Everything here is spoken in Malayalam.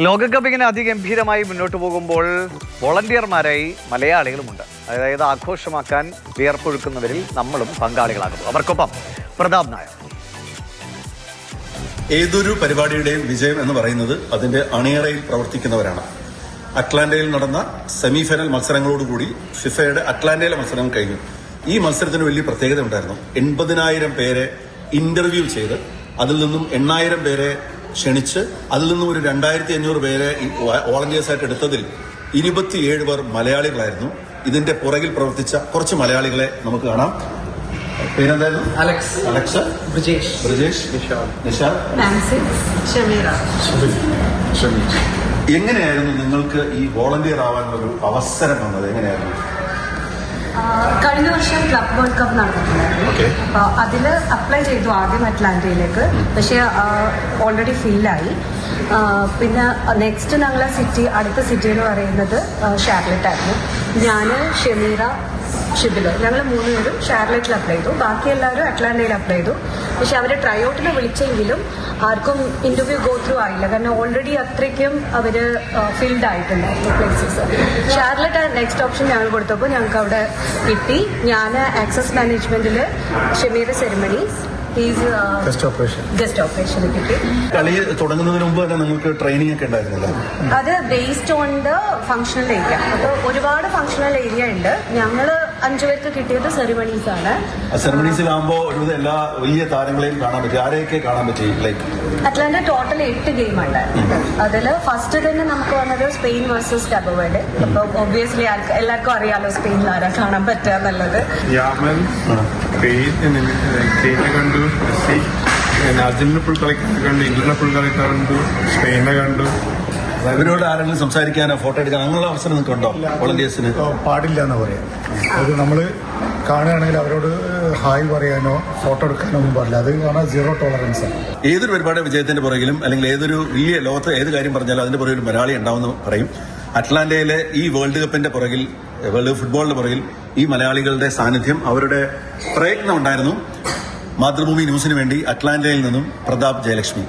ലോകകപ്പ് ഇങ്ങനെ അതിഗംഭീരമായി മുന്നോട്ട് പോകുമ്പോൾ വോളണ്ടിയർമാരായി മലയാളികളുമുണ്ട്. അതായത് ആഘോഷമാക്കാൻ വിയർപ്പൊഴുക്കുന്നവരിൽ നമ്മളും പങ്കാളികളാകുന്നു. അവർക്കൊപ്പം പ്രതാപ് നായർ. ഏതൊരു പരിപാടിയുടെയും വിജയം എന്ന് പറയുന്നത് അതിന്റെ അണിയറയിൽ പ്രവർത്തിക്കുന്നവരാണ്. അറ്റ്ലാന്റയിൽ നടന്ന സെമി ഫൈനൽ മത്സരങ്ങളോടുകൂടി ഫിഫയുടെ അറ്റ്ലാന്റയിലെ മത്സരം കഴിഞ്ഞു. ഈ മത്സരത്തിന് വലിയ പ്രത്യേകത ഉണ്ടായിരുന്നു. 80,000 പേരെ ഇന്റർവ്യൂ ചെയ്ത് അതിൽ നിന്നും 8,000 പേരെ ക്ഷണിച്ച് അതിൽ നിന്നും ഒരു 2,500 പേരെ വോളണ്ടിയേഴ്സായിട്ട് എടുത്തതിൽ 27 പേർ മലയാളികളായിരുന്നു. ഇതിന്റെ പുറകിൽ പ്രവർത്തിച്ച കുറച്ച് മലയാളികളെ നമുക്ക് കാണാം. പേരെന്തായിരുന്നു? അലക്സ്, ബ്രിജേഷ്, നിഷാൽ, എങ്ങനെയായിരുന്നു നിങ്ങൾക്ക് ഈ വോളണ്ടിയർ ആവാനുള്ളൊരു അവസരം വന്നത്? എങ്ങനെയായിരുന്നു? കഴിഞ്ഞ വർഷം ക്ലബ് വേൾഡ് കപ്പ് നടന്നിട്ടുണ്ടായിരുന്നു. അപ്പോൾ അതിൽ അപ്ലൈ ചെയ്തു ആദ്യം അറ്റ്ലാന്റയിലേക്ക്. പക്ഷേ ഓൾറെഡി ഫില്ലായി. പിന്നെ നെക്സ്റ്റ് ഞങ്ങളെ അടുത്ത സിറ്റി എന്ന് പറയുന്നത് ഷാർലറ്റ് ആയിരുന്നു. ഞാൻ, ഷമീറ, ഷിബില്, ഞങ്ങൾ 3 പേരും ഷാർലറ്റിൽ അപ്ലൈ ചെയ്തു. ബാക്കി എല്ലാവരും അറ്റ്ലാന്റയിൽ അപ്ലൈ ചെയ്തു. പക്ഷെ അവർ ട്രൈ ഔട്ടിന് വിളിച്ചെങ്കിലും ആർക്കും ഇന്റർവ്യൂ ഗോ ത്രൂ ആയില്ല. കാരണം ഓൾറെഡി അത്രയ്ക്കും അവർ ഫിൽഡ് ആയിട്ടുണ്ടായിരുന്നു പ്ലേസസ്. ഷാർലറ്റ് നെക്സ്റ്റ് ഓപ്ഷൻ ഞങ്ങൾ കൊടുത്തപ്പോൾ ഞങ്ങൾക്ക് അവിടെ കിട്ടി. ഞാൻ ആക്സസ് മാനേജ്മെന്റിൽ ഷമീറ സെറിമണീസ് ഗസ്റ്റ് ഓപ്പറേഷൻ കിട്ടി. കളി തുടങ്ങുന്നതിന് മുമ്പ് തന്നെ നിങ്ങൾക്ക് ട്രെയിനിങ് ഒക്കെ ഉണ്ടായിരുന്നല്ലോ? അത് based on the functional area. അപ്പോൾ ഒരുപാട് ഫങ്ഷണൽ ഏരിയ ഉണ്ട്. ഞങ്ങൾ 5 പേർക്ക് കിട്ടിയത് സെറിമണീസ് ആണ്. സെറിമണീസിലാകുമ്പോൾ ഒരുവിധം എല്ലാ വലിയ താരങ്ങളെയും കാണാൻ പറ്റി. ആരെയൊക്കെ കാണാൻ പറ്റി? ലൈക്ക് അറ്റ്ലാന്റ ടോട്ടൽ 8 ഗെയിം ഉണ്ടായിരുന്നു. അതിൽ ഫസ്റ്റ് തന്നെ നമുക്ക് വന്നത് സ്പെയിൻ വേഴ്സസ് കാബോ വെർഡെ. അപ്പൊ ഒബ്വിയസ്ലി എല്ലാവർക്കും അറിയാലോ സ്പെയിനിൽ ആരാ കാണാൻ പറ്റുക എന്നുള്ളത്. കണ്ടു, അർജന്റീന ഫുൾ കളിക്കാരെ കണ്ടു, ഇംഗ്ലണ്ട് ഫുൾ കളിക്കാരെ കണ്ടു, സ്പെയിനെ കണ്ടു. ഇവരോട് ആരെങ്കിലും സംസാരിക്കാനോ ഫോട്ടോ എടുക്കാനോ അങ്ങനെയുള്ള അവസരം നിങ്ങൾക്ക് ഉണ്ടോ? വോളണ്ടിയേഴ്സിന് പാടില്ല എന്ന് പറയാം. അത് നമ്മൾ കാണുകയാണെങ്കിൽ അവരോട് ഹായ് പറയാനോ ഫോട്ടോ എടുക്കാനോ ഒന്നും പാടില്ല. അത് കാരണം 0 ടോളറൻസ് ആണ്. ഏതൊരു പരിപാടി വിജയത്തിന്റെ പുറകിലും അല്ലെങ്കിൽ ഏതൊരു വലിയ ലോകത്ത് ഏത് കാര്യം പറഞ്ഞാലും അതിന്റെ പുറകിൽ മലയാളി ഉണ്ടാവുമെന്ന് പറയും. അറ്റ്ലാന്റയിലെ ഈ വേൾഡ് കപ്പിന്റെ പുറകിൽ, വേൾഡ് ഫുട്ബോളിന്റെ പുറകിൽ ഈ മലയാളികളുടെ സാന്നിധ്യം, അവരുടെ പ്രയത്നം ഉണ്ടായിരുന്നു. മാതൃഭൂമി ന്യൂസിന് വേണ്ടി അറ്റ്ലാന്റയിൽ നിന്നും പ്രതാപ് ജയലക്ഷ്മി.